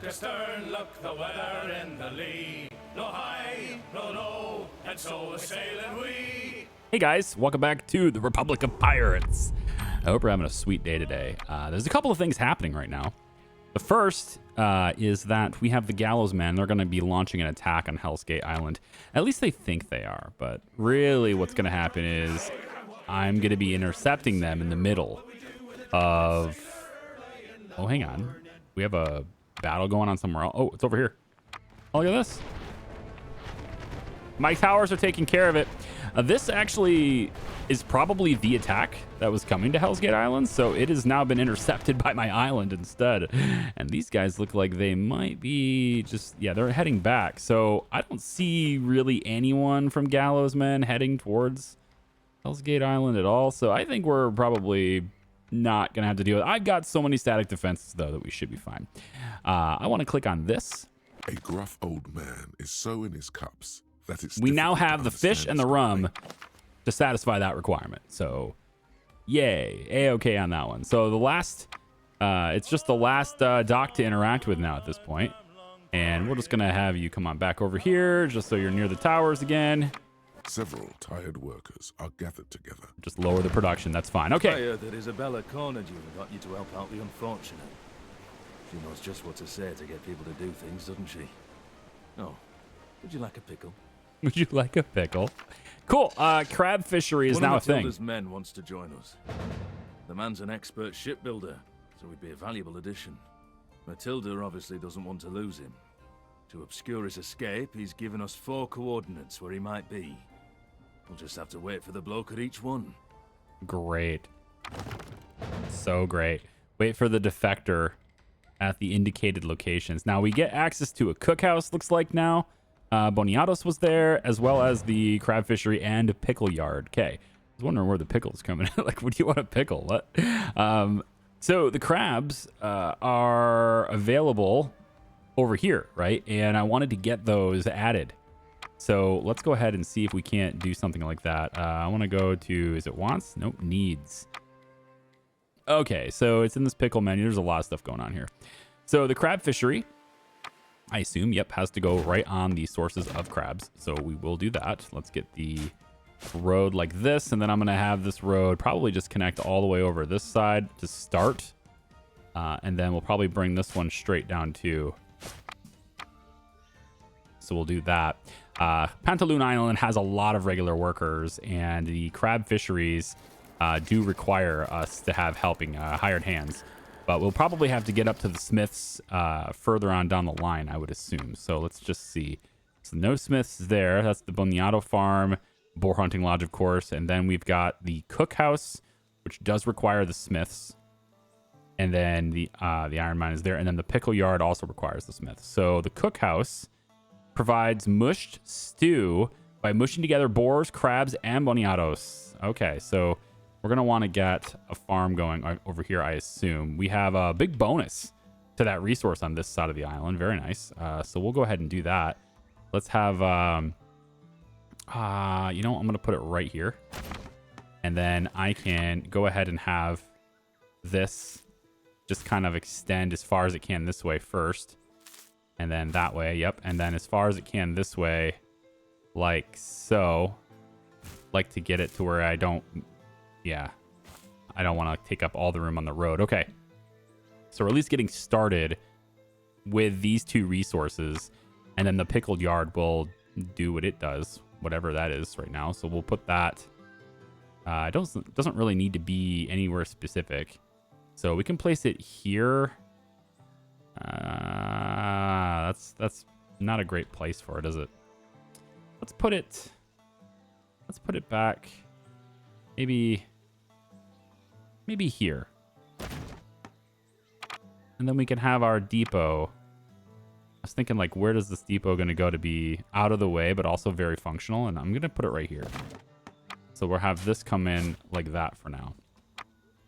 Look astern, look the weather in the lee. Blow high, blow low, and so a sailing we. Hey guys, welcome back to the Republic of Pirates. I hope you're having a sweet day today. There's a couple of things happening right now. The first is that we have the Gallows Men. They're going to be launching an attack on Hell's Gate Island. At least they think they are, but really what's going to happen is I'm going to be intercepting them in the middle of... Oh, hang on. We have a battle going on somewhere else. Oh, it's over here. Oh, look at this. My towers are taking care of it. This actually is probably the attack that was coming to Hell's Gate Island, so it has now been intercepted by my island instead. And these guys look like they might be just, yeah, they're heading back. So I don't see really anyone from Gallows Men heading towards Hell's Gate Island at all. So I think we're probably not going to have to deal with it. I've got so many static defenses, though, that we should be fine. I want to click on this. A gruff old man is so in his cups that it's we now difficult have to the fish understand and the his rum complaint. to satisfy that requirement. So, yay, a-okay on that one. So the last, it's just the last dock to interact with now at this point. And we're just gonna have you come on back over here, just so you're near the towers again. Several tired workers are gathered together. Just lower the production. That's fine. Okay. I heard that Isabella cornered you and got you to help out the unfortunate. She knows just what to say to get people to do things, doesn't she? Oh, would you like a pickle? Would you like a pickle? Cool. Crab fishery is One now a of thing. Matilda's men wants to join us. The man's an expert shipbuilder, so he'd be a valuable addition. Matilda obviously doesn't want to lose him. To obscure his escape, he's given us 4 coordinates where he might be. We'll just have to wait for the bloke at each one. Great. So great. Wait for the defector at the indicated locations. Now we get access to a cookhouse, looks like now. Boniatos was there, as well as the crab fishery and pickle yard. Okay. I was wondering where the pickle's coming. Like, would you want a pickle? What? So the crabs are available over here, right? And I wanted to get those added. So let's go ahead and see if we can't do something like that. I want to go to, is it wants? Nope, needs. Okay, so it's in this pickle menu. There's a lot of stuff going on here. So the crab fishery, I assume, yep, has to go right on the sources of crabs. So we will do that. Let's get the road like this, and then I'm going to have this road probably just connect all the way over this side to start. And then we'll probably bring this one straight down too. So we'll do that. Pantaloon Island has a lot of regular workers, and the crab fisheries do require us to have helping hired hands. But we'll probably have to get up to the smiths further on down the line, I would assume. So let's just see. So no smiths there. That's the Boniato farm, boar hunting lodge, of course. And then we've got the cookhouse, which does require the smiths. And then the iron mine is there. And then the pickle yard also requires the smiths. So the cookhouse provides mushed stew by mushing together boars, crabs, and boniatos. Okay, so we're going to want to get a farm going over here, I assume. We have a big bonus to that resource on this side of the island. Very nice. So we'll go ahead and do that. Let's have, you know, I'm going to put it right here. And then I can go ahead and have this just kind of extend as far as it can this way first. And then that way, yep. And then as far as it can this way, like so. Like to get it to where I don't, yeah. I don't want to take up all the room on the road. Okay. So we're at least getting started with these 2 resources. And then the pickled yard will do what it does, whatever that is right now. So we'll put that. It doesn't really need to be anywhere specific. So we can place it here. That's not a great place for it, is it? Let's put it back. Maybe here. And then we can have our depot. I was thinking, like, where does this depot going to go to be out of the way, but also very functional? And I'm going to put it right here. So we'll have this come in like that for now.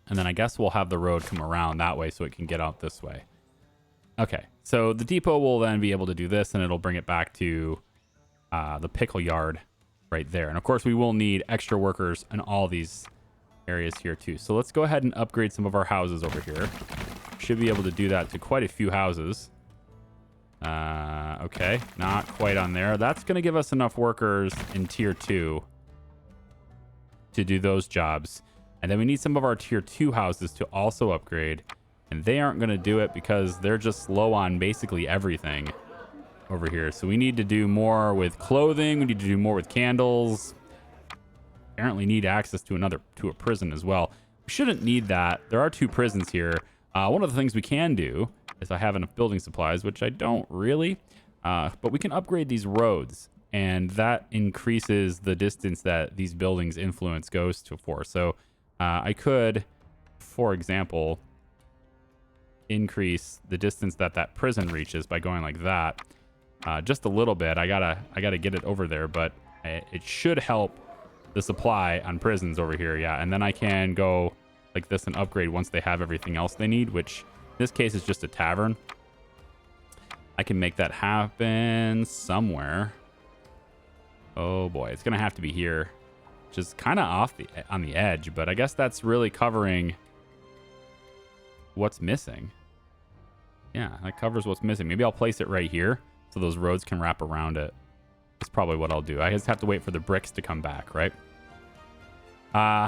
And then I guess we'll have the road come around that way so it can get out this way. Okay, so the depot will then be able to do this, and it'll bring it back to the pickle yard right there. And of course, we will need extra workers in all these areas here too. So let's go ahead and upgrade some of our houses over here. Should be able to do that to quite a few houses. Okay, not quite on there. That's going to give us enough workers in tier 2 to do those jobs. And then we need some of our tier 2 houses to also upgrade. And they aren't going to do it because they're just low on basically everything over here. So we need to do more with clothing. We need to do more with candles. Apparently need access to a prison as well. We shouldn't need that. There are 2 prisons here. One of the things we can do is I have enough building supplies, which I don't really, but we can upgrade these roads, and that increases the distance that these buildings influence goes to for. So I could, for example, increase the distance that prison reaches by going like that, just a little bit. I gotta get it over there, but it should help the supply on prisons over here. Yeah, and then I can go like this and upgrade once they have everything else they need, which in this case is just a tavern. I can make that happen somewhere. Oh boy, it's gonna have to be here, which is kind of on the edge, but I guess that's really covering what's missing. Yeah, that covers what's missing. Maybe I'll place it right here so those roads can wrap around it. That's probably what I'll do. I just have to wait for the bricks to come back, right?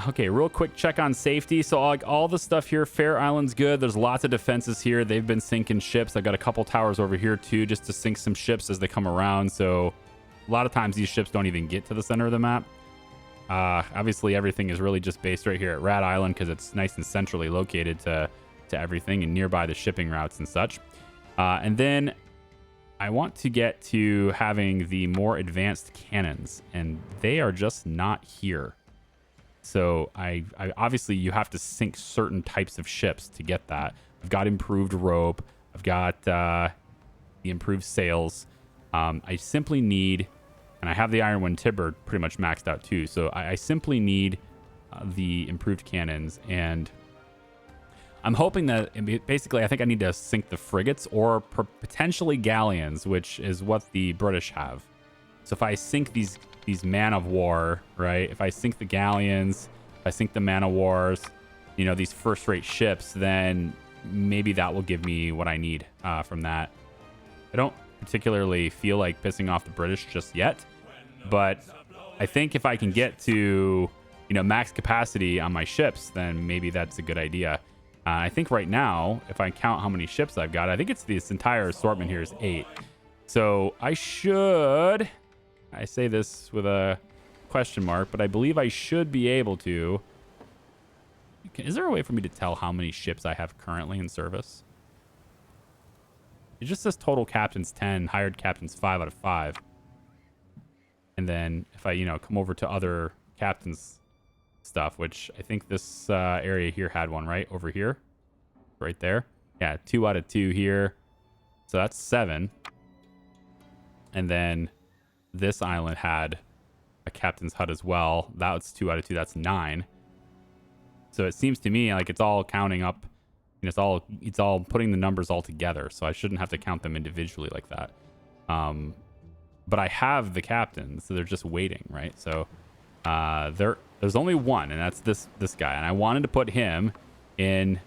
Okay, real quick check on safety. So like all the stuff here, Fair Island's good. There's lots of defenses here. They've been sinking ships. I've got a couple towers over here too, just to sink some ships as they come around. So a lot of times these ships don't even get to the center of the map. Obviously everything is really just based right here at Rat Island because it's nice and centrally located to everything and nearby the shipping routes and such. And then I want to get to having the more advanced cannons, and they are just not here. So I obviously you have to sink certain types of ships to get that. I've got improved rope. I've got the improved sails. I simply need, and I have the Ironwind Tibber pretty much maxed out too. So I simply need the improved cannons, and I'm hoping that basically I think I need to sink the frigates or potentially galleons, which is what the British have. So if I sink these man of war, right? If I sink the galleons, if I sink the man of wars, you know, these first-rate ships, then maybe that will give me what I need from that. I don't particularly feel like pissing off the British just yet, but I think if I can get to, you know, max capacity on my ships, then maybe that's a good idea. I think right now, if I count how many ships I've got, I think it's this entire assortment here is 8. So I should, I say this with a question mark, but I believe I should be able to. Is there a way for me to tell how many ships I have currently in service? It just says total captains 10, hired captains 5 out of 5. And then if I, you know, come over to other captains stuff, which I think this area here had one, right? Over here. Right there. Yeah, 2 out of 2 here. So that's 7. And then this island had a captain's hut as well. That's 2 out of 2. That's 9. So it seems to me like it's all counting up. And it's all putting the numbers all together. So I shouldn't have to count them individually like that. But I have the captains, so they're just waiting, right? So there's only one, and that's this guy. And I wanted to put him in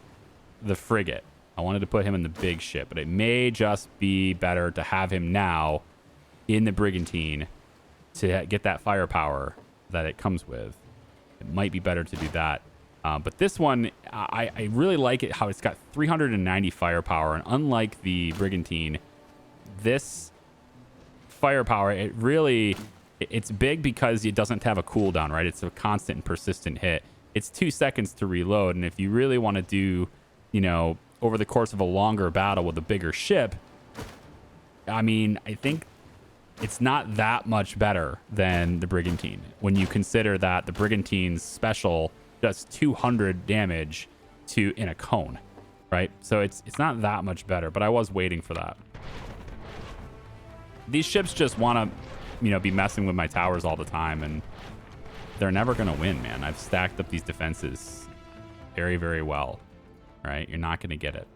the frigate. I wanted to put him in the big ship, but it may just be better to have him now in the brigantine to get that firepower that it comes with. It might be better to do that. But this one, I really like it how it's got 390 firepower, and unlike the brigantine, this firepower, it's big because it doesn't have a cooldown, right? It's a constant and persistent hit. It's 2 seconds to reload, and if you really want to do, you know, over the course of a longer battle with a bigger ship, I mean, I think it's not that much better than the brigantine when you consider that the brigantine's special does 200 damage in a cone, right? So it's not that much better, but I was waiting for that. These ships just want to, you know, be messing with my towers all the time, and they're never going to win, man. I've stacked up these defenses very, very well, right? You're not going to get it.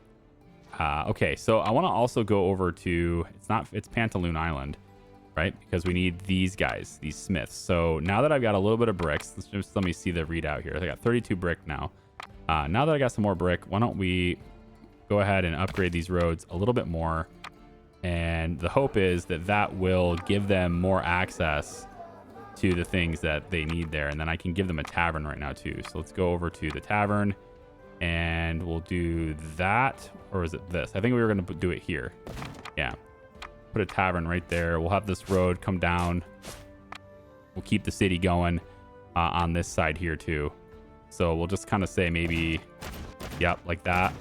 Okay, so I want to also go over to, it's Pantaloon Island, right? Because we need these guys, these smiths. So now that I've got a little bit of bricks, let me see the readout here. I got 32 brick now. Now that I got some more brick, why don't we go ahead and upgrade these roads a little bit more. And the hope is that that will give them more access to the things that they need there. And then I can give them a tavern right now too. So let's go over to the tavern and we'll do that. Or is it this? I think we were going to do it here. Yeah. Put a tavern right there. We'll have this road come down. We'll keep the city going on this side here too. So we'll just kind of say maybe, yep, like that.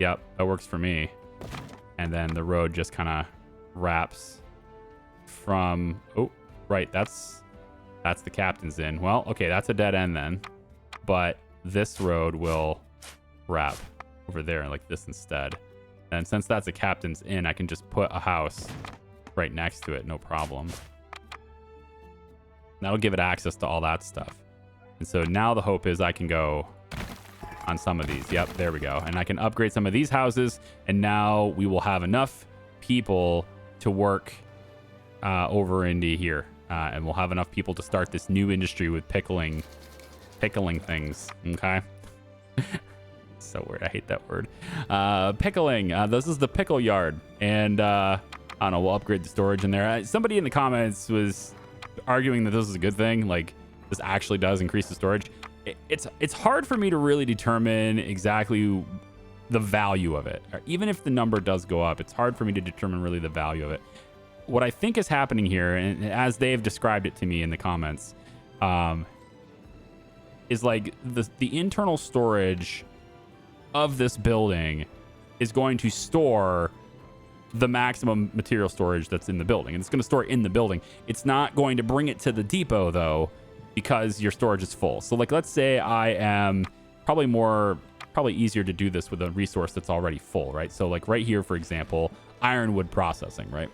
Yep, that works for me. And then the road just kind of wraps from, oh, right, that's the captain's inn. Well, okay, that's a dead end then. But this road will wrap over there like this instead. And since that's a captain's inn, I can just put a house right next to it, no problem. That'll give it access to all that stuff. And so now the hope is I can go on some of these. Yep, there we go. And I can upgrade some of these houses. And now we will have enough people to work over into here. And we'll have enough people to start this new industry with pickling things. Okay. So weird. I hate that word. Pickling. This is the pickle yard. And I don't know, we'll upgrade the storage in there. Somebody in the comments was arguing that this is a good thing. Like, this actually does increase the storage. It's hard for me to really determine exactly the value of it. Even if the number does go up, it's hard for me to determine really the value of it. What I think is happening here, and as they've described it to me in the comments, is like the internal storage of this building is going to store the maximum material storage that's in the building. And it's going to store it in the building. It's not going to bring it to the depot, though, because your storage is full. So, like, let's say I am probably easier to do this with a resource that's already full, right? So, like, right here, for example, ironwood processing, right?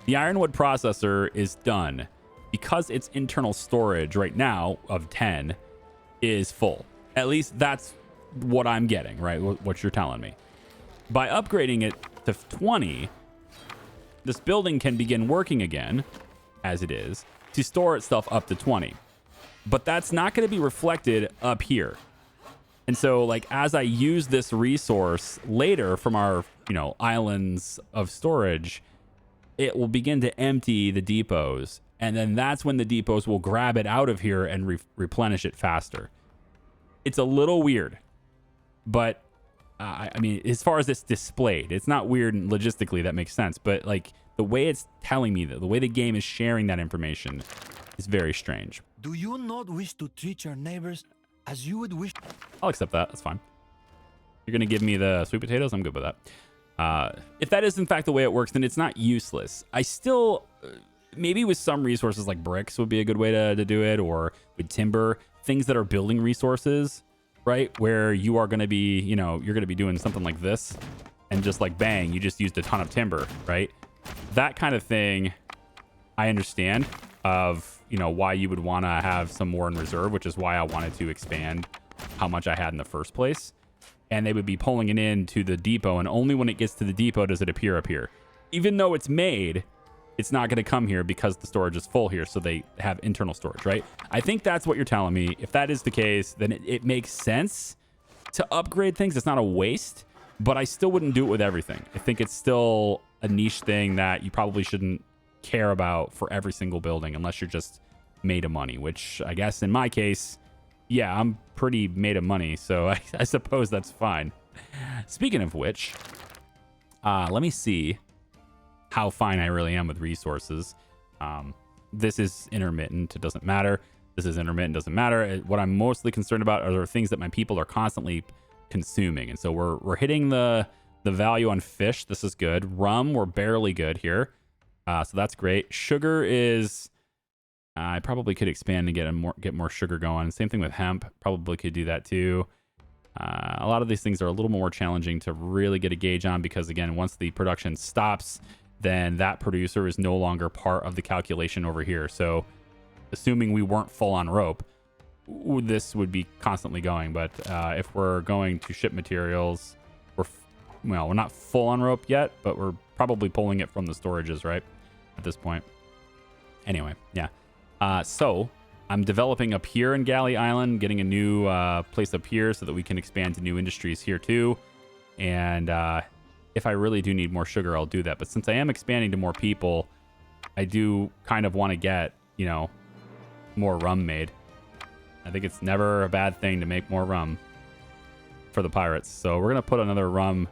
The ironwood processor is done because its internal storage right now of 10 is full. At least that's what I'm getting, right? What you're telling me. By upgrading it to 20, this building can begin working again, as it is, to store itself up to 20. But that's not going to be reflected up here. And so, like, as I use this resource later from our, islands of storage, it will begin to empty the depots. And then that's when the depots will grab it out of here and replenish it faster. It's a little weird. But, I mean, as far as it's displayed, it's not weird and logistically, that makes sense. But, like, the way it's telling me that, the way the game is sharing that information is very strange. Do you not wish to treat your neighbors as you would wish? I'll accept that. That's fine. You're going to give me the sweet potatoes? I'm good with that. If that is, in fact, the way it works, then it's not useless. I still, maybe with some resources like bricks would be a good way to do it, or with timber, things that are building resources, right? Where you are going to be, you're going to be doing something like this and just like, bang, you just used a ton of timber, right? That kind of thing, I understand of, why you would want to have some more in reserve, which is why I wanted to expand how much I had in the first place. And they would be pulling it into the depot, and only when it gets to the depot does it appear up here. Even though it's made, it's not going to come here because the storage is full here, so they have internal storage, right? I think that's what you're telling me. If that is the case, then it makes sense to upgrade things. It's not a waste, but I still wouldn't do it with everything. I think it's still a niche thing that you probably shouldn't care about for every single building unless you're just made of money, which I guess in my case, yeah, I'm pretty made of money, so I suppose that's fine. Speaking of which, let me see how fine I really am with resources. This is intermittent. It doesn't matter. This is intermittent. Doesn't matter. What I'm mostly concerned about are the things that my people are constantly consuming. And so we're hitting the value on fish. This is good. Rum, we're barely good here. So that's great. Sugar is... I probably could expand and get more sugar going. Same thing with hemp. Probably could do that too. A lot of these things are a little more challenging to really get a gauge on because, again, once the production stops, then that producer is no longer part of the calculation over here. So assuming we weren't full on rope, this would be constantly going. But if we're going to ship materials, we're not full on rope yet, but we're probably pulling it from the storages, right? At this point. Anyway, yeah. So I'm developing up here in Galley Island, getting a new place up here so that we can expand to new industries here too. And if I really do need more sugar, I'll do that. But since I am expanding to more people, I do kind of want to get, you know, more rum made. I think it's never a bad thing to make more rum for the pirates. So we're going to put another rum.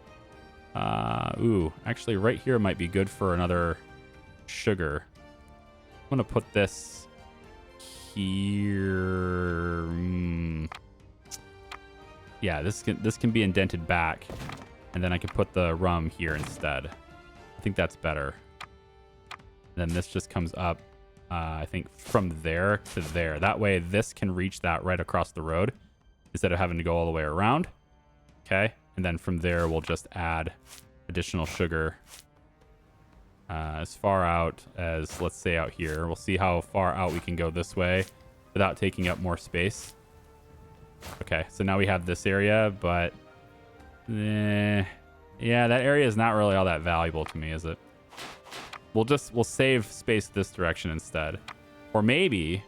Ooh, actually right here might be good for another sugar. I'm going to put this here. Yeah, this can be indented back. And then I can put the rum here instead. I think that's better. And then this just comes up, I think, from there to there. That way this can reach that right across the road instead of having to go all the way around. Okay. And then from there, we'll just add additional sugar as far out as, let's say, out here. We'll see how far out we can go this way without taking up more space. Okay. So now we have this area, but yeah, that area is not really all that valuable to me, is it? We'll save space this direction instead. Or maybe,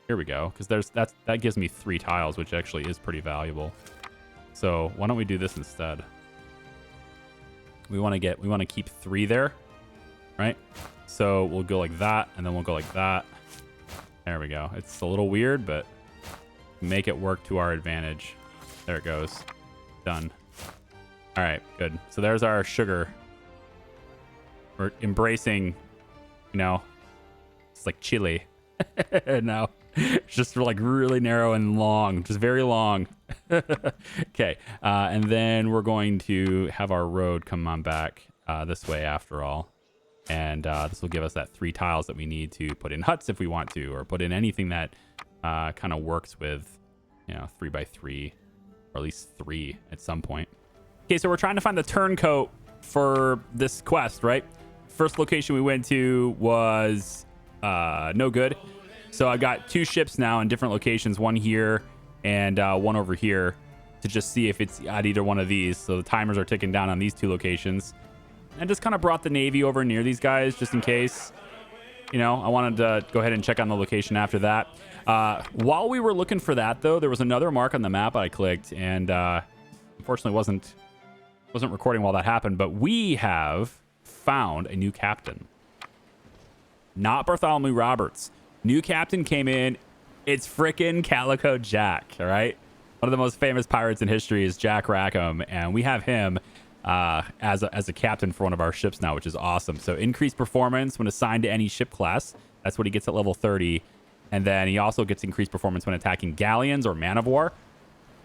here we go, because that gives me 3 tiles, which actually is pretty valuable. So why don't we do this instead? We want to keep 3 there, right? So we'll go like that, and then we'll go like that. There we go. It's a little weird, but make it work to our advantage. There it goes. Done. All right, good. So there's our sugar. We're embracing, you know, it's like chili. No, it's just like really narrow and long, just very long. Okay, and then we're going to have our road come on back this way after all. And this will give us that 3 tiles that we need to put in huts if we want to, or put in anything that kind of works with, you know, 3x3, or at least 3 at some point. Okay, so we're trying to find the turncoat for this quest, right? First location we went to was no good. So I got 2 ships now in different locations, one here and one over here, to just see if it's at either one of these. So the timers are ticking down on these 2 locations. And just kind of brought the Navy over near these guys just in case. You know, I wanted to go ahead and check on the location after that. While we were looking for that, though, there was another mark on the map I clicked, and unfortunately wasn't recording while that happened. But we have found a new captain. Not Bartholomew Roberts. New captain came in. It's frickin' Calico Jack, all right? One of the most famous pirates in history is Jack Rackham, and we have him as a captain for one of our ships now, which is awesome. So increased performance when assigned to any ship class. That's what he gets at level 30. And then he also gets increased performance when attacking galleons or man of war,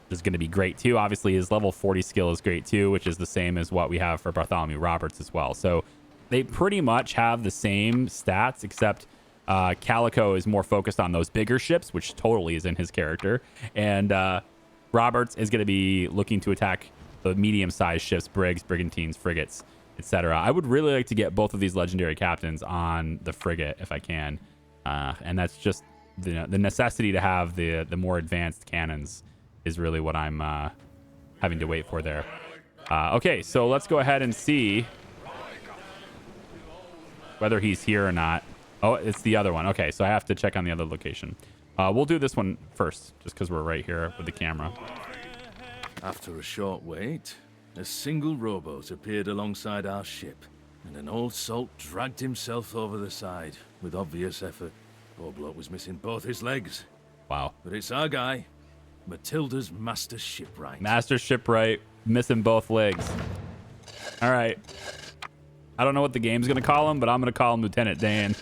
which is going to be great too. Obviously, his level 40 skill is great too, which is the same as what we have for Bartholomew Roberts as well. So they pretty much have the same stats, except Calico is more focused on those bigger ships, which totally is in his character. And Roberts is going to be looking to attack the medium-sized ships, brigs, brigantines, frigates, etc. I would really like to get both of these legendary captains on the frigate if I can. And that's just the necessity to have the more advanced cannons is really what I'm having to wait for there. Okay, so let's go ahead and see whether he's here or not. Oh, it's the other one. Okay, so I have to check on the other location. We'll do this one first, just because we're right here with the camera. After a short wait, a single rowboat appeared alongside our ship, and an old salt dragged himself over the side with obvious effort. Poor bloke was missing both his legs. Wow. But it's our guy, Matilda's master shipwright. Master shipwright, missing both legs. All right. I don't know what the game's going to call him, but I'm going to call him Lieutenant Dan.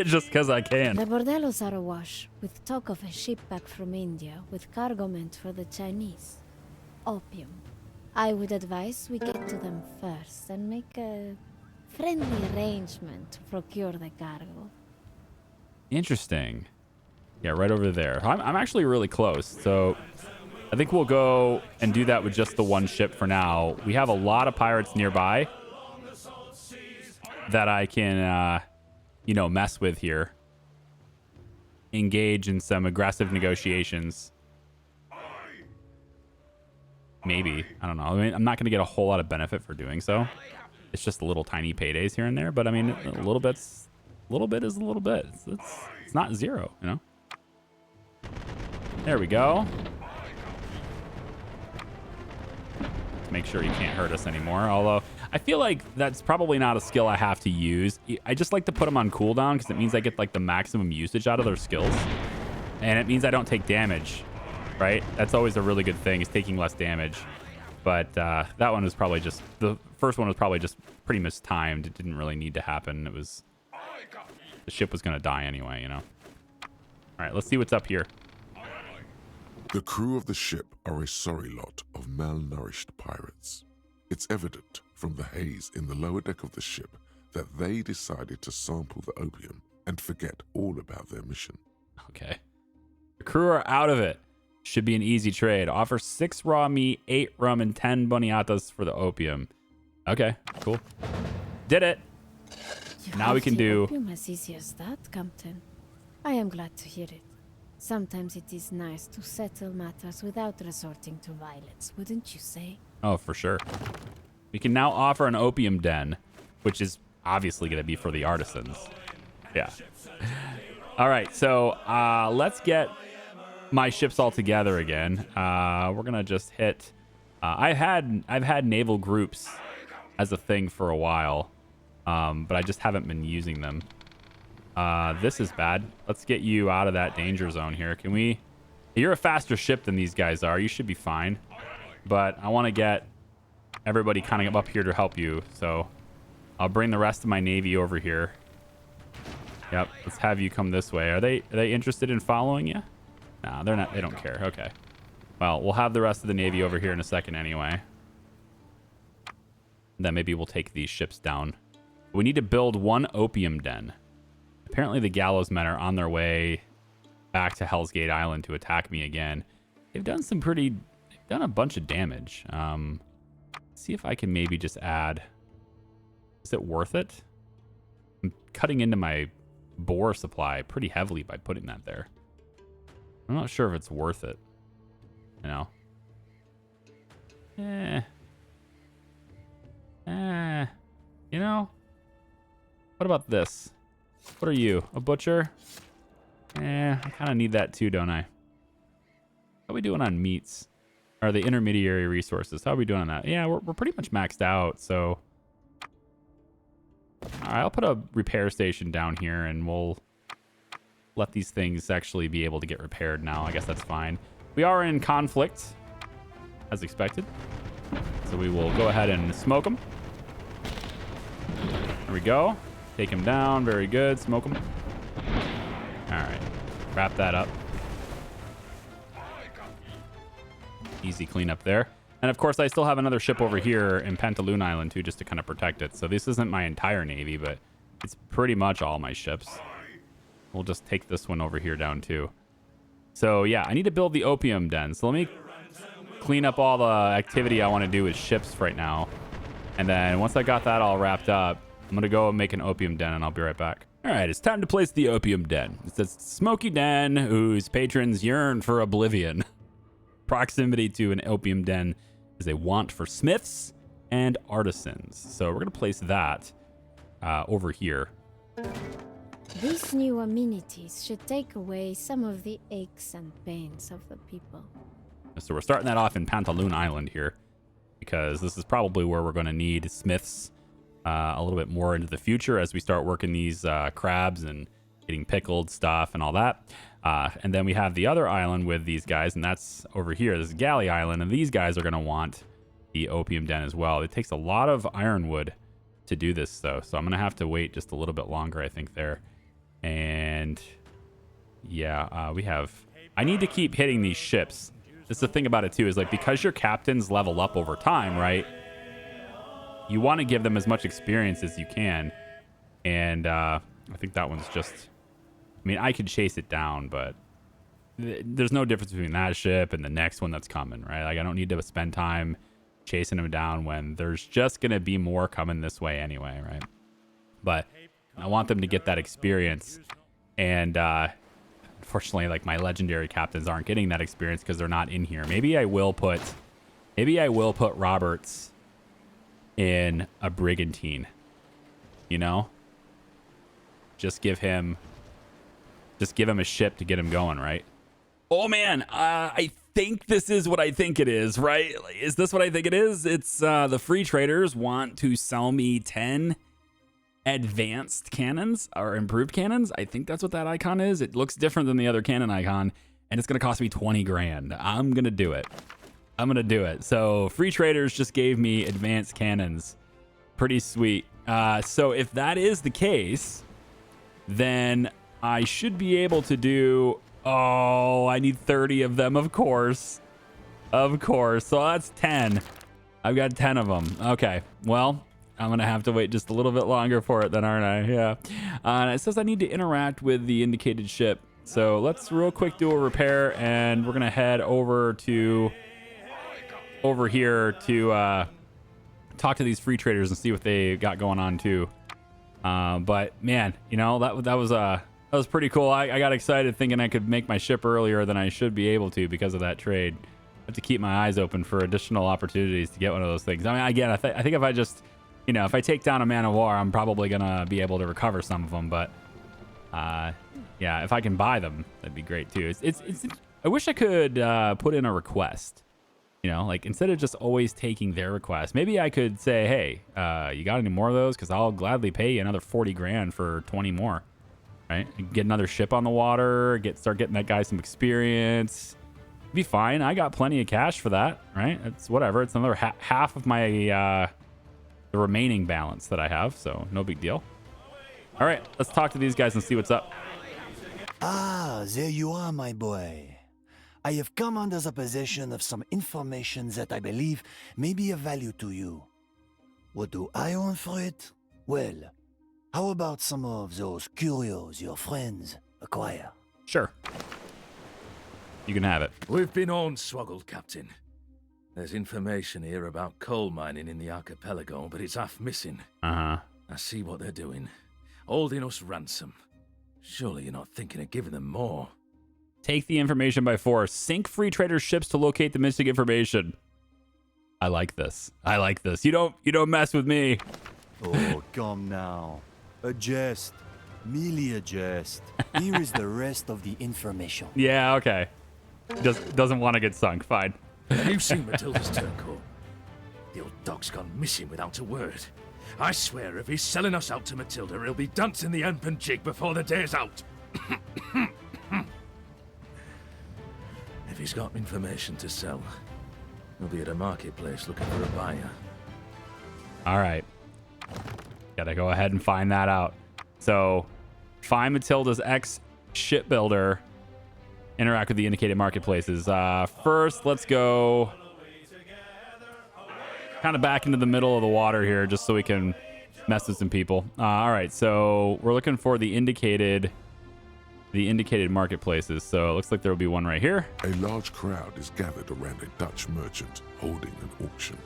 Just because I can. The bordellos are awash with talk of a ship back from India with cargo meant for the Chinese. Opium. I would advise we get to them first and make a friendly arrangement to procure the cargo. Interesting. Yeah, right over there. I'm actually really close, so I think we'll go and do that with just the one ship for now. We have a lot of pirates nearby that I can, mess with here. Engage in some aggressive negotiations. Maybe. I don't know. I mean, I'm not going to get a whole lot of benefit for doing so. It's just a little tiny paydays here and there, but I mean, a little bit is a little bit. It's not zero, you know? There we go. to make sure he can't hurt us anymore. Although I feel like that's probably not a skill I have to use. I just like to put them on cooldown because it means I get like the maximum usage out of their skills. And it means I don't take damage, right? That's always a really good thing, is taking less damage. But that one was probably just, the first one was probably just pretty mistimed. It didn't really need to happen. It was, the ship was going to die anyway, you know? All right, let's see what's up here. The crew of the ship are a sorry lot of malnourished pirates. It's evident from the haze in the lower deck of the ship that they decided to sample the opium and forget all about their mission. Okay. The crew are out of it. Should be an easy trade. Offer 6 raw meat, 8 rum, and 10 boniatas for the opium. Okay, cool. Did it. Now we can do Opium as easy as that, Captain. I am glad to hear it. Sometimes it is nice to settle matters without resorting to violence, wouldn't you say? Oh, for sure. We can now offer an opium den, which is obviously going to be for the artisans. Yeah. All right, so let's get my ships all together again. We're going to just hit... I've had naval groups as a thing for a while, but I just haven't been using them. This is bad. Let's get you out of that danger zone here. Can we... You're a faster ship than these guys are. You should be fine. But I want to get everybody kind of up here to help you. So I'll bring the rest of my navy over here. Yep. Let's have you come this way. Are they interested in following you? Nah, they're not. They don't care. Okay. Well, we'll have the rest of the navy over here in a second anyway. Then maybe we'll take these ships down. We need to build one opium den. Apparently the gallows men are on their way back to Hell's Gate Island to attack me again. They've done a bunch of damage. See if I can maybe just add... Is it worth it? I'm cutting into my boar supply pretty heavily by putting that there. I'm not sure if it's worth it. You know? You know? What about this? What are you? A butcher? I kind of need that too, don't I? How are we doing on meats? Or the intermediary resources? How are we doing on that? Yeah, we're pretty much maxed out, so... Alright, I'll put a repair station down here, and we'll let these things actually be able to get repaired now. I guess that's fine. We are in conflict, as expected. So we will go ahead and smoke them. There we go. Take him down. Very good. Smoke him. All right. Wrap that up. Easy cleanup there. And of course, I still have another ship over here in Pantaloon Island too, just to kind of protect it. So this isn't my entire navy, but it's pretty much all my ships. We'll just take this one over here down too. So yeah, I need to build the opium den. So let me clean up all the activity I want to do with ships right now. And then once I got that all wrapped up, I'm going to go and make an opium den, and I'll be right back. All right, it's time to place the opium den. It's a smoky den whose patrons yearn for oblivion. Proximity to an opium den is a want for smiths and artisans. So we're going to place that over here. These new amenities should take away some of the aches and pains of the people. So we're starting that off in Pantaloon Island here, because this is probably where we're going to need smiths a little bit more into the future as we start working these crabs and getting pickled stuff and all that. And then we have the other island with these guys, and that's over here. This is Galley Island, and these guys are going to want the opium den as well. It takes a lot of ironwood to do this, though, so I'm going to have to wait just a little bit longer, I think, there. And yeah, we have... I need to keep hitting these ships. That's the thing about it, too, is like because your captains level up over time, right? You want to give them as much experience as you can. And I think that one's just... I mean, I could chase it down, but there's no difference between that ship and the next one that's coming, right? Like, I don't need to spend time chasing them down when there's just going to be more coming this way anyway, right? But I want them to get that experience. And unfortunately, like, my legendary captains aren't getting that experience because they're not in here. Maybe I will put Roberts in a brigantine, you know? Just give him a ship to get him going, right? Oh man, I think this is what I think it is, right? Is this what I think it is? It's the free traders want to sell me 10 advanced cannons or improved cannons. I think that's what that icon is. It looks different than the other cannon icon, and it's gonna cost me 20 grand. I'm gonna do it. So free traders just gave me advanced cannons. Pretty sweet. So if that is the case, then I should be able to do, oh, I need 30 of them, of course. So that's 10. I've got 10 of them. Okay, well, I'm gonna have to wait just a little bit longer for it then, aren't I? Yeah. And it says I need to interact with the indicated ship. So let's real quick do a repair, and we're gonna head over here to talk to these free traders and see what they got going on too. But man, you know, that was pretty cool. I got excited thinking I could make my ship earlier than I should be able to because of that trade. I have to keep my eyes open for additional opportunities to get one of those things. I mean, again, I think if I just, you know, if I take down a man of war, I'm probably gonna be able to recover some of them. But yeah, if I can buy them, that'd be great too. I wish I could put in a request. You know, like instead of just always taking their request, maybe I could say, hey, you got any more of those? Because I'll gladly pay you another 40 grand for 20 more. Right? Get another ship on the water, start getting that guy some experience. Be fine. I got plenty of cash for that, right? It's whatever. It's another half of my the remaining balance that I have, so no big deal. All right, let's talk to these guys and see what's up. Ah, there you are, my boy. I have come under the possession of some information that I believe may be of value to you. What do I want for it? Well, how about some of those curios your friends acquire? Sure. You can have it. We've been hornswoggled, Captain. There's information here about coal mining in the archipelago, but it's half missing. Uh-huh. I see what they're doing. Holding us ransom. Surely you're not thinking of giving them more. Take the information by force. Sink free trader ships to locate the missing information. I like this. You don't mess with me. Oh, come now. A jest. Merely a jest. Here is the rest of the information. Yeah, okay. Doesn't want to get sunk. Fine. Have you seen Matilda's turncoat? The old dog's gone missing without a word. I swear if he's selling us out to Matilda, he'll be dancing the Empen jig before the day's out. If he's got information to sell, he'll be at a marketplace looking for a buyer. All right. Gotta go ahead and find that out. So, find Matilda's ex-shipbuilder. Interact with the indicated marketplaces. First, let's go kind of back into the middle of the water here just so we can mess with some people. All right, so we're looking for the indicated marketplaces. So it looks like there will be one right here. A large crowd is gathered around a Dutch merchant holding an auction.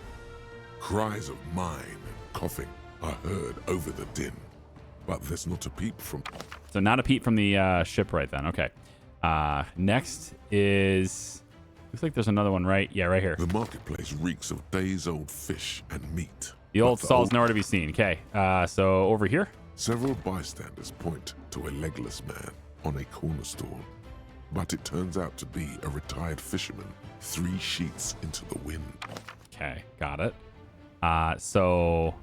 Cries of mine and coughing are heard over the din, but there's not a peep from... So not a peep from the ship right then. Okay. Next is... Looks like there's another one right here. The marketplace reeks of days-old fish and meat. The old stall's nowhere to be seen. Okay. So over here. Several bystanders point to a legless man on a corner stall, but it turns out to be a retired fisherman 3 sheets into the wind. Okay, got it. So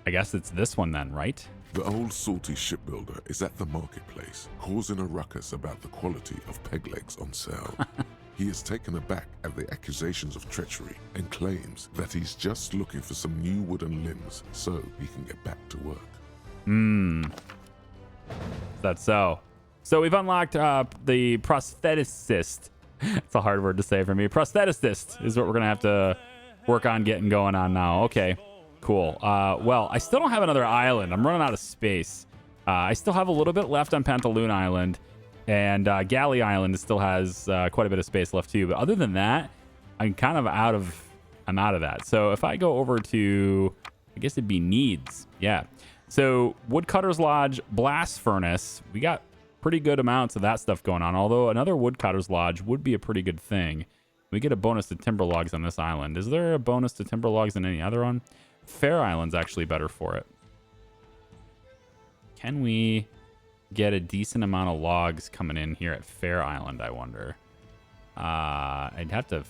I guess it's this one then, right? The old salty shipbuilder is at the marketplace, causing a ruckus about the quality of peg legs on sale. He is taken aback at the accusations of treachery and claims that he's just looking for some new wooden limbs so he can get back to work. That's so. So we've unlocked the prostheticist. It's a hard word to say for me. Prostheticist is what we're going to have to work on getting going on now. Okay, cool. Well, I still don't have another island. I'm running out of space. I still have a little bit left on Pantaloon Island. And Galley Island still has quite a bit of space left too. But other than that, I'm kind of out of that. So if I go over to, I guess it'd be needs. Yeah. So Woodcutter's Lodge, Blast Furnace. We got pretty good amounts of that stuff going on. Although another Woodcutter's Lodge would be a pretty good thing. We get a bonus to timber logs on this island. Is there a bonus to timber logs on any other one? Fair Island's actually better for it. Can we get a decent amount of logs coming in here at Fair Island, I wonder. I'd have to...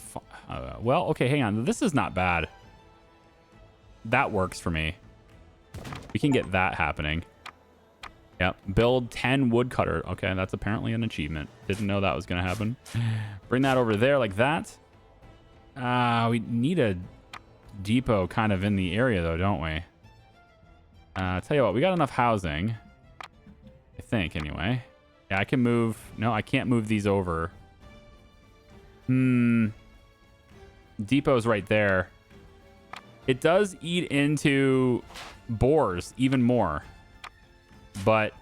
well, okay, hang on. This is not bad. That works for me. We can get that happening. Yep. Build 10 woodcutter. Okay, that's apparently an achievement. Didn't know that was going to happen. Bring that over there like that. We need a depot kind of in the area, though, don't we? Tell you what, we got enough housing. I think, anyway. Yeah, I can move... No, I can't move these over. Depot's right there. It does eat into boars even more. But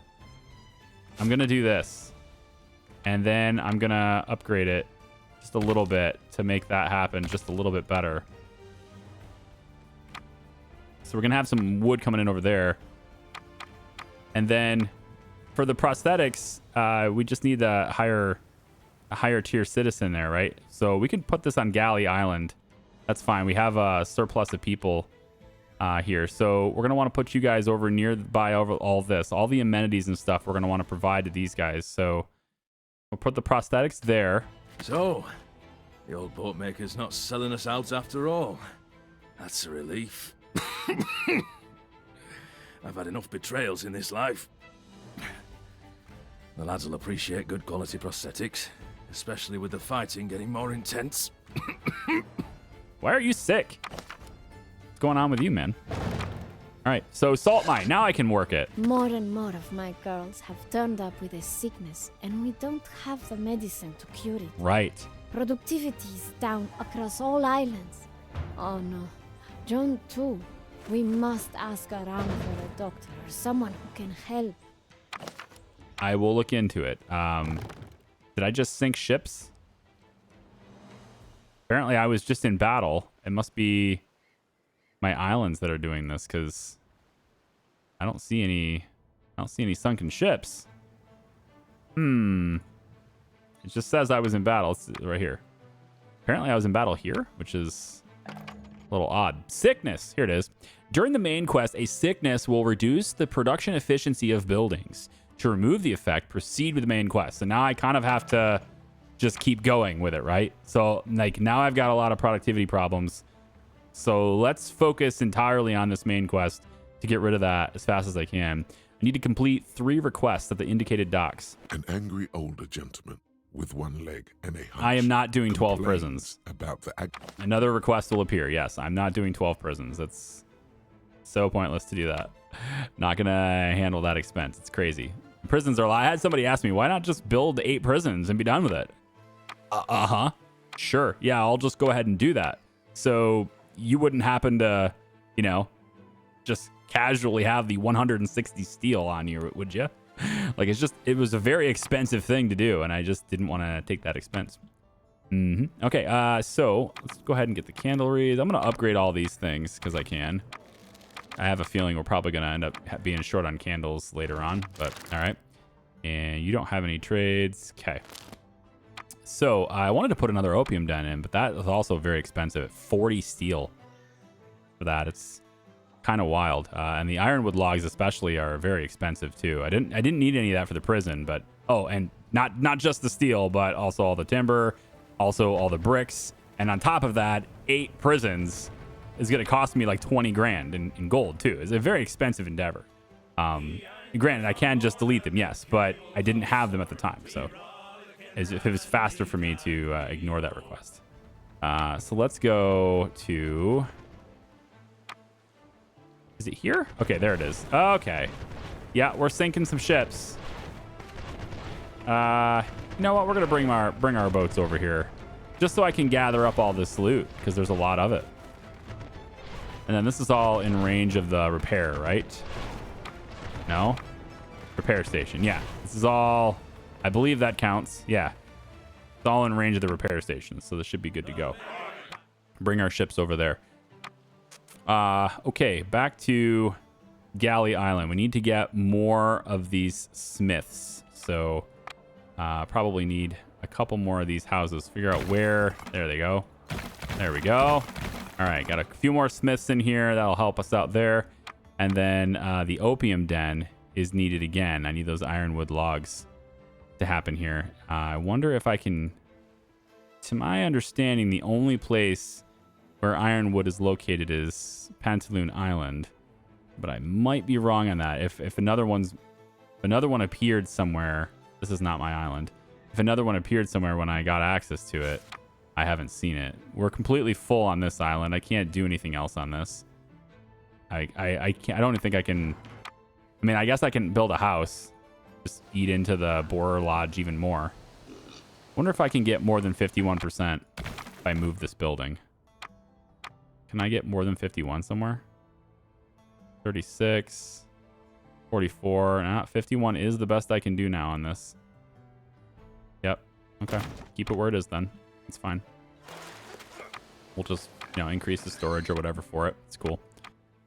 I'm going to do this. And then I'm going to upgrade it just a little bit to make that happen just a little bit better. So we're going to have some wood coming in over there. And then for the prosthetics, we just need a higher tier citizen there, right? So we can put this on Galley Island. That's fine. We have a surplus of people here. So we're going to want to put you guys over nearby over all this. All the amenities and stuff we're going to want to provide to these guys. So we'll put the prosthetics there. So, the old boatmaker's not selling us out after all. That's a relief. I've had enough betrayals in this life. The lads will appreciate good quality prosthetics, especially with the fighting getting more intense. Why are you sick? What's going on with you, man? All right, so salt mine. Now I can work it. More and more of my girls have turned up with a sickness, and we don't have the medicine to cure it. Right. Productivity is down across all islands. Oh no. John too. We must ask around for a doctor or someone who can help. I will look into it. Did I just sink ships? Apparently I was just in battle. It must be my islands that are doing this, because I don't see any sunken ships. It just says I was in battle. It's right here. Apparently I was in battle here, which is a little odd. Sickness. Here it is. During the main quest, a sickness will reduce the production efficiency of buildings. To remove the effect, proceed with the main quest. So now I kind of have to just keep going with it, right? So like now I've got a lot of productivity problems. So let's focus entirely on this main quest to get rid of that as fast as I can. I need to complete 3 requests at the indicated docks. An angry older gentleman with one leg and a hunch I am not doing 12 complains prisons. About the Another request will appear. Yes, I'm not doing 12 prisons. That's so pointless to do that. Not going to handle that expense. It's crazy. Prisons are... I had somebody ask me, why not just build 8 prisons and be done with it? Uh-huh. Sure. Yeah, I'll just go ahead and do that. So you wouldn't happen to, you know, just casually have the 160 steel on you, would you? Like, it was a very expensive thing to do, and I just didn't want to take that expense. Okay, so let's go ahead and get the candleries. I'm going to upgrade all these things because I can. I have a feeling we're probably going to end up being short on candles later on, but all right. And you don't have any trades. Okay. So I wanted to put another opium den in, but that is also very expensive at 40 steel for that. It's kind of wild. And the ironwood logs especially are very expensive too. I didn't need any of that for the prison, but and not just the steel, but also all the timber, also all the bricks. And on top of that, 8 prisons is going to cost me like 20 grand in gold too. It's a very expensive endeavor. Granted, I can just delete them, yes, but I didn't have them at the time. So as if it was faster for me to ignore that request. So let's go to... Is it here? Okay, there it is. Okay. Yeah, we're sinking some ships. You know what? We're going to bring our boats over here just so I can gather up all this loot because there's a lot of it. And then this is all in range of the repair, right? No? Repair station. Yeah. This is all... I believe that counts. Yeah. It's all in range of the repair station, so this should be good to go. Bring our ships over there. Okay, back to Galley Island. We need to get more of these smiths. So probably need a couple more of these houses. Figure out where... There they go. There we go. All right, got a few more smiths in here. That'll help us out there. And then the opium den is needed again. I need those ironwood logs to happen here. I wonder if I can... To my understanding, the only place where ironwood is located is Pantaloon Island. But I might be wrong on that. If another one appeared somewhere... This is not my island. If another one appeared somewhere when I got access to it, I haven't seen it. We're completely full on this island. I can't do anything else on this. I can't. I don't think I can... I mean, I guess I can build a house. Just eat into the borer lodge even more. Wonder if I can get more than 51% if I move this building. Can I get more than 51 somewhere? 36, 44. Nah, 51 is the best I can do now on this. Yep. Okay. Keep it where it is then. It's fine. We'll just, increase the storage or whatever for it. It's cool.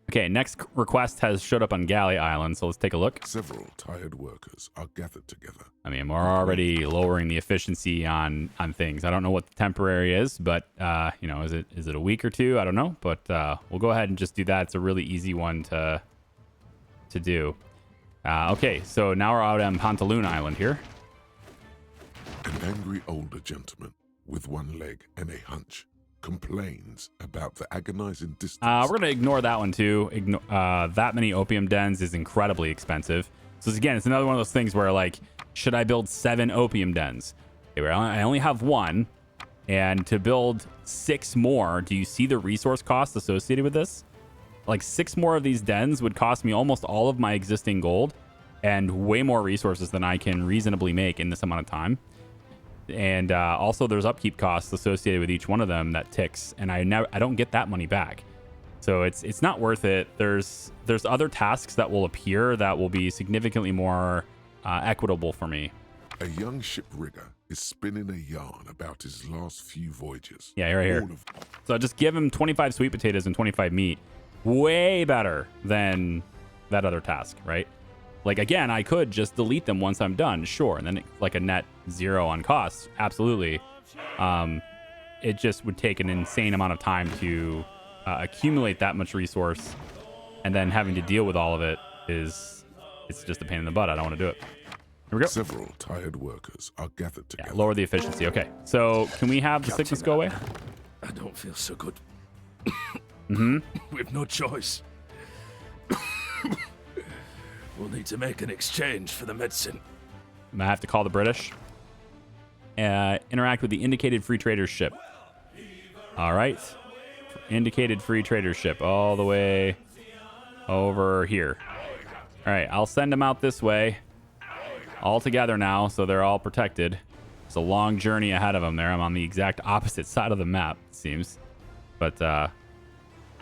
Okay, next request has showed up on Galley Island, so let's take a look. Several tired workers are gathered together. I mean, we're already lowering the efficiency on things. I don't know what the temporary is, but, is it a week or two? I don't know, but we'll go ahead and just do that. It's a really easy one to do. Okay, so now we're out on Pantaloon Island here. An angry older gentleman with one leg and a hunch complains about the agonizing distance. We're going to ignore that one too. That many opium dens is incredibly expensive. So again, it's another one of those things where like, should I build 7 opium dens? Okay, well, I only have 1. And to build 6 more, do you see the resource cost associated with this? Like 6 more of these dens would cost me almost all of my existing gold and way more resources than I can reasonably make in this amount of time. And also there's upkeep costs associated with each one of them that ticks, and I don't get that money back. So it's not worth it. There's other tasks that will appear that will be significantly more equitable for me. A young ship rigger is spinning a yarn about his last few voyages. Yeah, right here. So just give him 25 sweet potatoes and 25 meat. Way better than that other task, right? Like, again, I could just delete them once I'm done, sure. And then it's like a net 0 on costs, absolutely. It just would take an insane amount of time to accumulate that much resource. And then having to deal with all of it it's just a pain in the butt. I don't want to do it. Here we go. Several tired workers are gathered together. Yeah, lower the efficiency. Okay, so can we have the sickness go away? I don't feel so good. Mm-hmm. We've no choice. We'll need to make an exchange for the medicine. I have to call the British. Interact with the indicated free trader's ship. All right. Indicated free trader's ship all the way over here. All right, I'll send them out this way. All together now, so they're all protected. It's a long journey ahead of them there. I'm on the exact opposite side of the map, it seems. But, all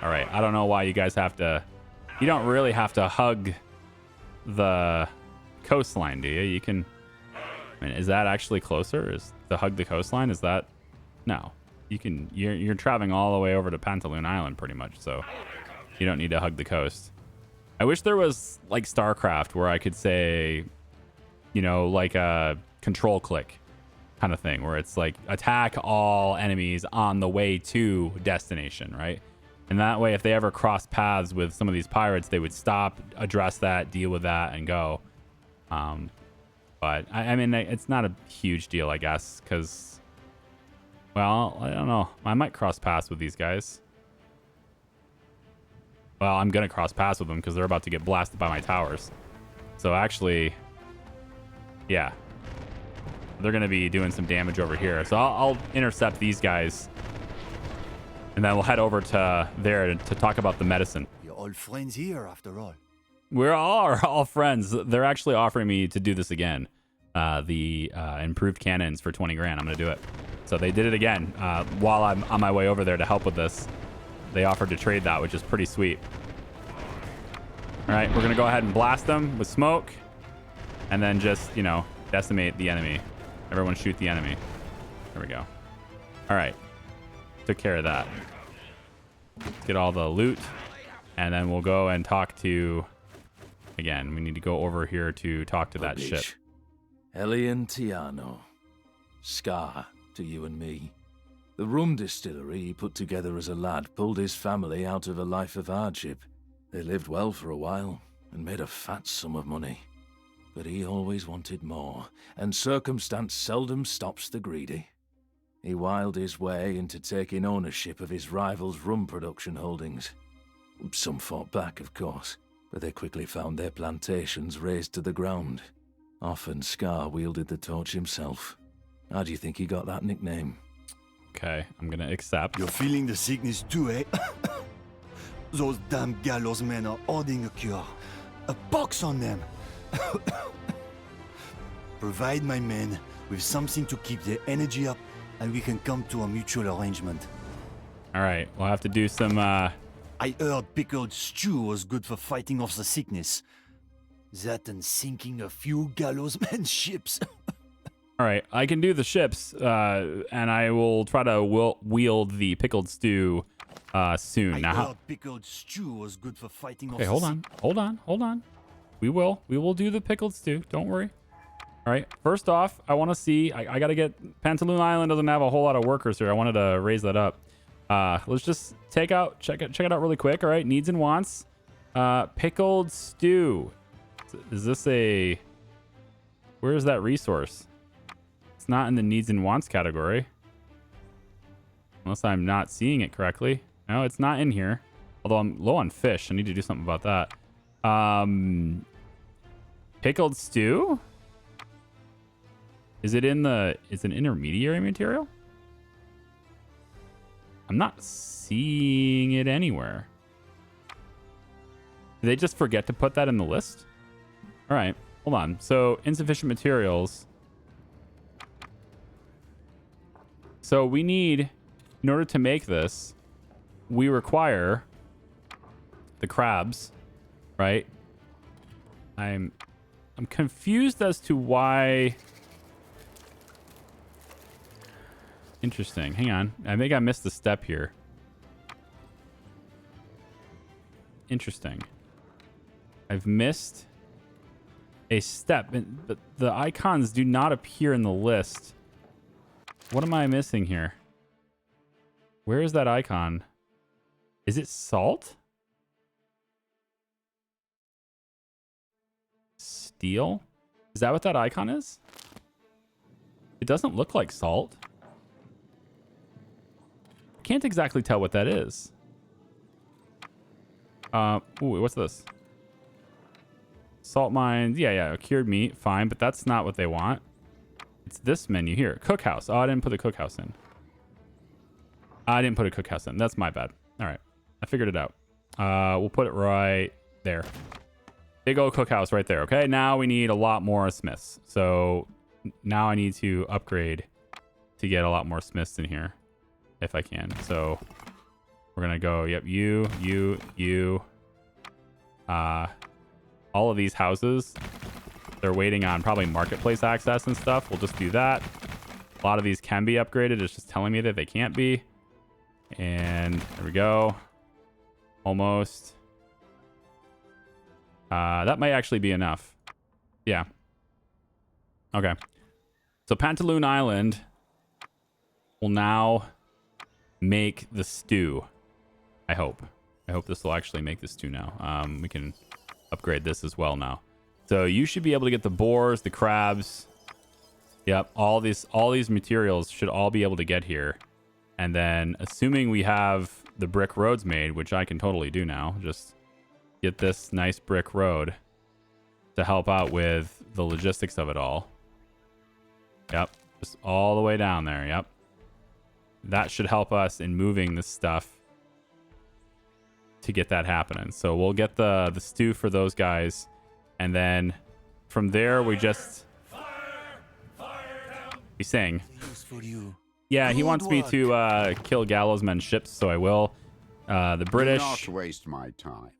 right, I don't know why you guys have to... You don't really have to hug the coastline, do you? You can... I mean, is that actually closer? Is to hug the coastline? Is that... No. You can... You're traveling all the way over to Pantaloon Island, pretty much, so... You don't need to hug the coast. I wish there was, like, StarCraft, where I could say... like a control click kind of thing, where it's like attack all enemies on the way to destination, right? And that way, if they ever cross paths with some of these pirates, they would stop, address that, deal with that, and go. But I mean, it's not a huge deal, I guess, because, well, I don't know. I might cross paths with these guys. Well, I'm gonna cross paths with them because they're about to get blasted by my towers. So actually, yeah, they're going to be doing some damage over here. So I'll intercept these guys. And then we'll head over to there to talk about the medicine. You're all friends here, after all. We're all friends. They're actually offering me to do this again. The improved cannons for 20 grand. I'm going to do it. So they did it again while I'm on my way over there to help with this. They offered to trade that, which is pretty sweet. All right, we're going to go ahead and blast them with smoke. And then just, decimate the enemy. Everyone shoot the enemy. There we go. All right. Took care of that. Let's get all the loot. And then we'll go and talk to... Again, we need to go over here to talk to that ship. Elian Tiano. Scar to you and me. The rum distillery he put together as a lad pulled his family out of a life of hardship. They lived well for a while. and made a fat sum of money. But he always wanted more, and circumstance seldom stops the greedy. He wiled his way into taking ownership of his rival's rum production holdings. Some fought back, of course, but they quickly found their plantations razed to the ground. Often Scar wielded the torch himself. How do you think he got that nickname? Okay, I'm gonna accept. You're feeling the sickness too, eh? Those damn gallows men are hoarding a cure. A pox on them! Provide my men with something to keep their energy up, and we can come to a mutual arrangement. All right, we'll have to do some. I heard pickled stew was good for fighting off the sickness. That and sinking a few gallows men's ships. All right, I can do the ships, and I will try to wield the pickled stew soon. I Now, heard pickled stew was good for fighting okay, off hold the on, hold on. We will do the pickled stew. Don't worry. All right, first off, I want to see. I got to get Pantaloon Island doesn't have a whole lot of workers here. I wanted to raise that up. Let's just check it out really quick. All right, needs and wants. Pickled stew. Is this a? Where is that resource? It's not in the needs and wants category. Unless I'm not seeing it correctly. No, it's not in here. Although I'm low on fish. I need to do something about that. Pickled stew? Is it in the... Is it an intermediary material? I'm not seeing it anywhere. Did they just forget to put that in the list? All right. Hold on. So, insufficient materials. So, we need... In order to make this, we require the crabs, right? I'm confused as to why... Interesting. Hang on. I think I missed a step here. Interesting. I've missed a step. The icons do not appear in the list. What am I missing here? Where is that icon? Is it salt? Steel? Is that what that icon is? It doesn't look like salt. Can't exactly tell what that is. Ooh, what's this? Salt mines. Yeah, cured meat. Fine, but that's not what they want. It's this menu here. Cookhouse. Oh, I didn't put the cookhouse in. I didn't put a cookhouse in. That's my bad. All right. I figured it out. We'll put it right there. Big old cookhouse right there. Okay, now we need a lot more smiths. So now I need to upgrade to get a lot more smiths in here. If I can. So we're gonna go, yep, you. All of these houses, they're waiting on probably marketplace access and stuff. We'll just do that. A lot of these can be upgraded. It's just telling me that they can't be. And there we go. Almost. That might actually be enough. Yeah. Okay. So Pantaloon Island will now make the stew. I hope this will actually make the stew now. We can upgrade this as well now. So you should be able to get the boars, the crabs. Yep, all these materials should all be able to get here. And then assuming we have the brick roads made, which I can totally do now, just get this nice brick road to help out with the logistics of it all. Yep, just all the way down there. Yep. That should help us in moving this stuff to get that happening. So we'll get the stew for those guys. And then from there, we just... We sing. Yeah, he wants me to kill Gallows Men's ships, so I will. The British Do not waste my time.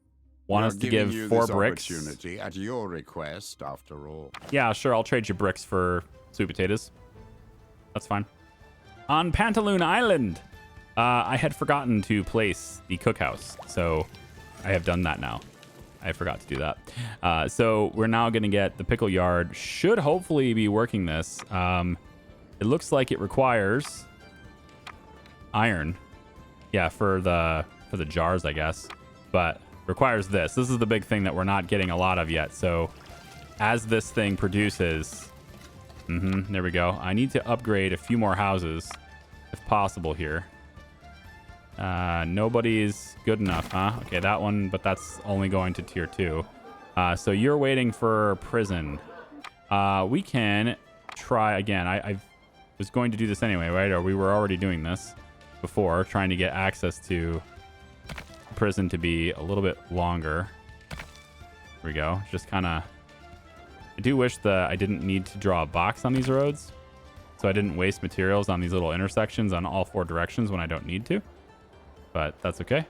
want us to give 4 bricks. Opportunity at your request, after all. Yeah, sure. I'll trade you bricks for sweet potatoes. That's fine. On Pantaloon Island, I had forgotten to place the cookhouse, so I have done that now. I forgot to do that. So we're now going to get the pickle yard. Should hopefully be working this. It looks like it requires iron. Yeah, for the jars, I guess. But requires this. This is the big thing that we're not getting a lot of yet. So as this thing produces, there we go. I need to upgrade a few more houses if possible here. Nobody's good enough, huh? Okay, that one, but that's only going to tier 2. So you're waiting for prison. We can try again. I was going to do this anyway, right? Or we were already doing this before, trying to get access to prison to be a little bit longer. Here we go. Just kind of... I do wish that I didn't need to draw a box on these roads, so I didn't waste materials on these little intersections on all 4 directions when I don't need to. But that's okay.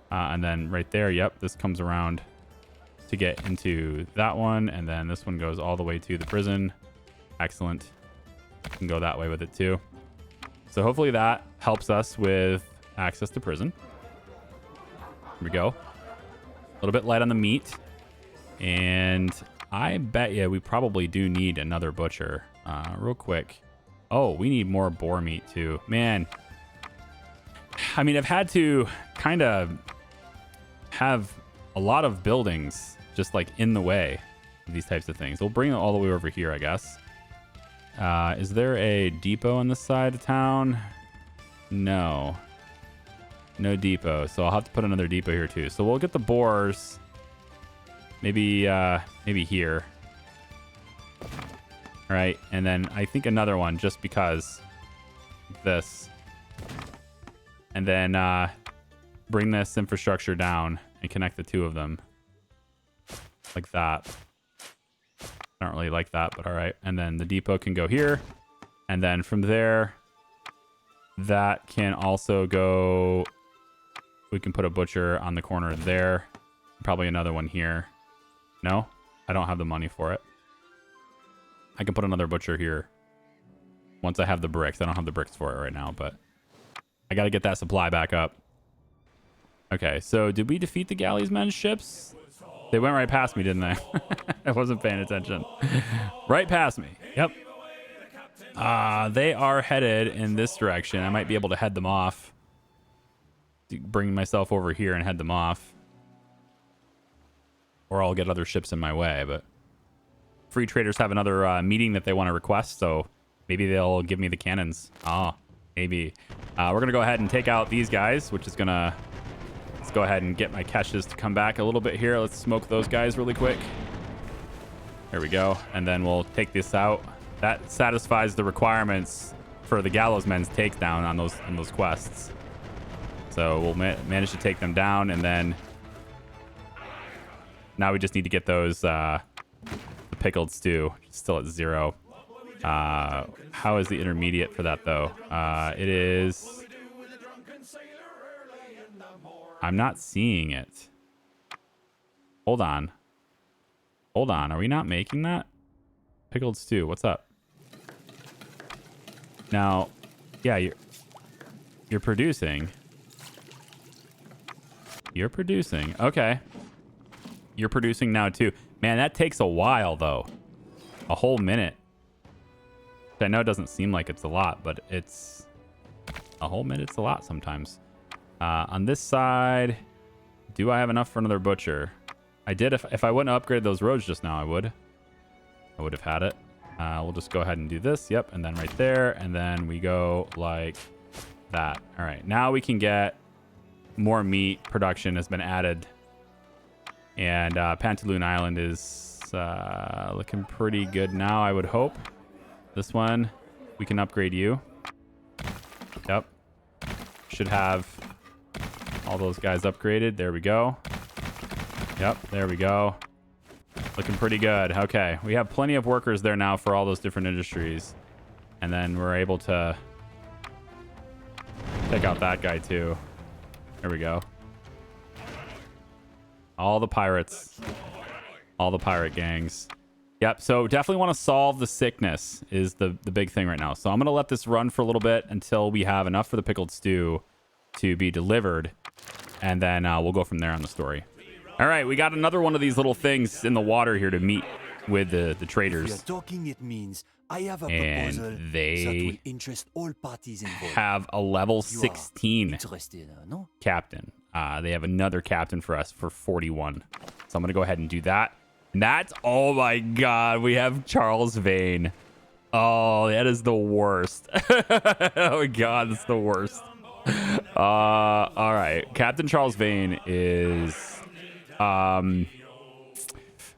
And then right there, yep, this comes around to get into that one, and then this one goes all the way to the prison. Excellent. You can go that way with it too. So hopefully that helps us with access to prison. Here we go. A little bit light on the meat. And I bet you we probably do need another butcher. Real quick. Oh, we need more boar meat too. Man. I mean, I've had to kind of have a lot of buildings just like in the way of these types of things. We'll bring it all the way over here, I guess. Is there a depot on this side of town? No. No depot. So I'll have to put another depot here too. So we'll get the boars. Maybe here. All right. And then I think another one just because this. And then bring this infrastructure down and connect the 2 of them. Like that. I don't really like that, but all right. And then the depot can go here. And then from there, that can also go... We can put a butcher on the corner there. Probably another one here. No? I don't have the money for it. I can put another butcher here. Once I have the bricks. I don't have the bricks for it right now, but... I got to get that supply back up. Okay, so did we defeat the Galleys men's ships? They went right past me, didn't they? I wasn't paying attention. Right past me. Yep. They are headed in this direction. I might be able to head them off. Bring myself over here and head them off. Or I'll get other ships in my way, but... Free traders have another meeting that they want to request, so maybe they'll give me the cannons. Oh, maybe. We're going to go ahead and take out these guys, which is going to... Let's go ahead and get my caches to come back a little bit here. Let's smoke those guys really quick. There we go. And then we'll take this out. That satisfies the requirements for the Gallows Men's takedown on those quests. So we'll manage to take them down, and then now we just need to get those the pickled stew. Still at 0. How is the intermediate for that though? It is... I'm not seeing it. Hold on. Hold on. Are we not making that? Pickled stew. What's up? Now, yeah, you're producing. You're producing. Okay. You're producing now too. Man, that takes a while though. A whole minute. I know it doesn't seem like it's a lot, but it's a whole minute's a lot sometimes. On this side, do I have enough for another butcher? I did. If I wouldn't have upgraded those roads just now, I would have had it. We'll just go ahead and do this. Yep. And then right there. And then we go like that. All right. Now we can get more meat production has been added. And Pantaloon Island is looking pretty good now, I would hope. This one, we can upgrade you. Yep. Should have all those guys upgraded. There we go. Yep, there we go. Looking pretty good. Okay, we have plenty of workers there now for all those different industries. And then we're able to take out that guy too. There we go. All the pirates. All the pirate gangs. Yep, so definitely want to solve the sickness is the big thing right now. So I'm going to let this run for a little bit until we have enough for the pickled stew to be delivered. And then we'll go from there on the story. All right, we got another one of these little things in the water here to meet with the traders. If you're talking, it means I have a proposal And they that will interest all parties involved. have a level You are 16 interested, no? captain. They have another captain for us for 41. So I'm going to go ahead and do that. And that's, oh my God, we have Charles Vane. Oh, that is the worst. Oh my God, that's the worst. All right. Captain Charles Vane is, how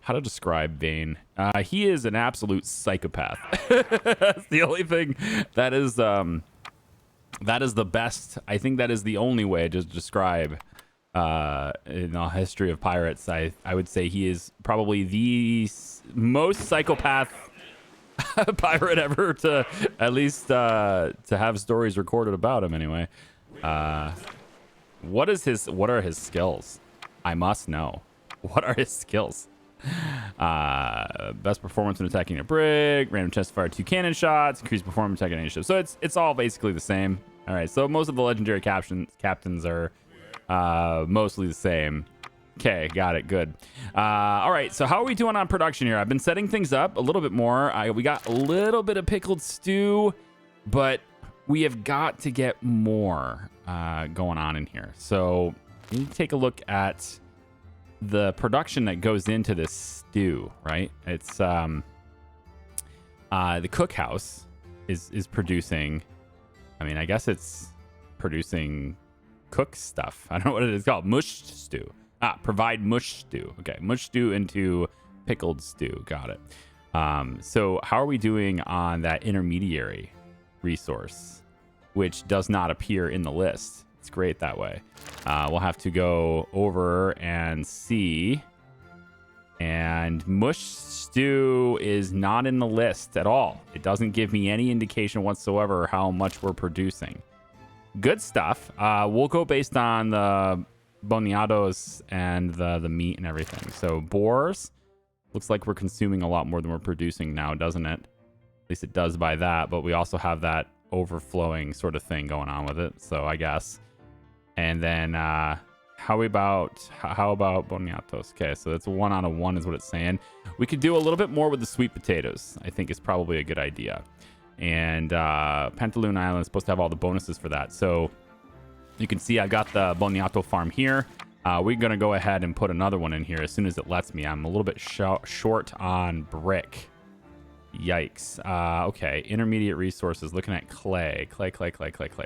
to describe Vane? He is an absolute psychopath. That's the only thing that is the best. I think that is the only way to describe in the history of pirates. I would say he is probably the most psychopath pirate ever to at least to have stories recorded about him anyway. What are his skills? I must know. What are his skills? Best performance when attacking a brig, random chest fire 2 cannon shots, increased performance attacking any ship. So it's all basically the same. All right, so most of the legendary captains are mostly the same. Okay, got it. Good. All right, so how are we doing on production here? I've been setting things up a little bit more. We got a little bit of pickled stew, but we have got to get more going on in here. So you need to take a look at the production that goes into this stew, right? It's the cookhouse is producing. I mean, I guess it's producing cook stuff. I don't know what it is called. Mush stew. Provide mush stew. Okay, mush stew into pickled stew. Got it. So how are we doing on that intermediary resource, which does not appear in the list? It's great that way. We'll have to go over and see. And mush stew is not in the list at all. It doesn't give me any indication whatsoever how much we're producing. Good stuff. We'll go based on the boniatos and the meat and everything. So boars, looks like we're consuming a lot more than we're producing now, doesn't it? At least it does by that, but we also have that overflowing sort of thing going on with it. So I guess. And then how about boniatos? Okay, so that's 1 out of 1 is what it's saying. We could do a little bit more with the sweet potatoes. I think is probably a good idea. And Pantaloon Island is supposed to have all the bonuses for that. So you can see I got the boniato farm here. We're going to go ahead and put another one in here as soon as it lets me. I'm a little bit short on brick. Yikes. Okay, intermediate resources. Looking at clay. Clay.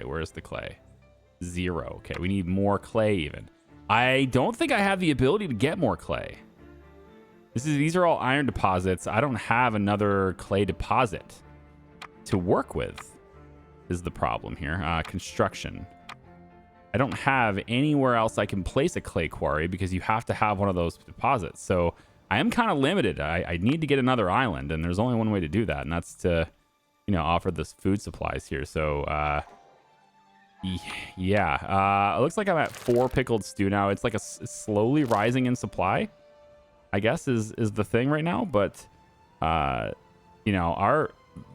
Where's the clay? 0. Okay, we need more clay even. I don't think I have the ability to get more clay. These are all iron deposits. I don't have another clay deposit to work with is the problem here. Construction. I don't have anywhere else I can place a clay quarry because you have to have one of those deposits. So I am kind of limited. I need to get another island, and there's only one way to do that, and that's to, offer this food supplies here. So, yeah. It looks like I'm at 4 pickled stew now. It's like it's slowly rising in supply, I guess, is the thing right now. But, the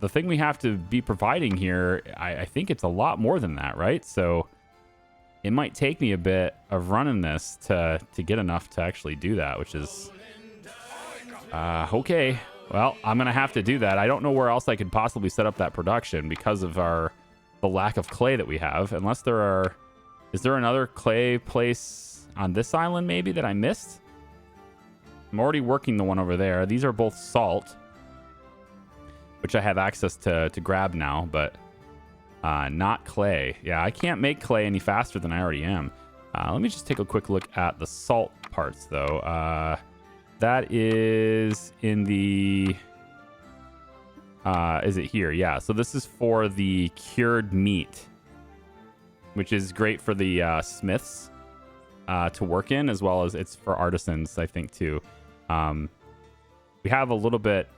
thing we have to be providing here, I think it's a lot more than that, right? So it might take me a bit of running this to get enough to actually do that, which is okay. Well, I'm gonna have to do that. I don't know where else I could possibly set up that production because of the lack of clay that we have. Unless is there another clay place on this island maybe that I missed? I'm already working the one over there. These are both salt, which I have access to grab now, but not clay. Yeah, I can't make clay any faster than I already am. Let me just take a quick look at the salt parts, though. That is in the... is it here? Yeah, so this is for the cured meat, which is great for the smiths to work in, as well as it's for artisans, I think, too. We have a little bit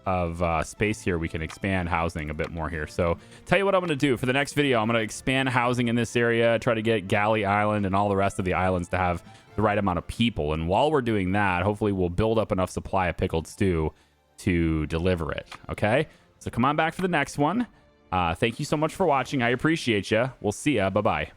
of space here. We can expand housing a bit more here. So tell you what I'm going to do for the next video. I'm going to expand housing in this area, try to get Galley Island and all the rest of the islands to have the right amount of people. And while we're doing that, hopefully we'll build up enough supply of pickled stew to deliver it. Okay, so come on back for the next one. Thank you so much for watching. I appreciate you. We'll see ya. Bye-bye.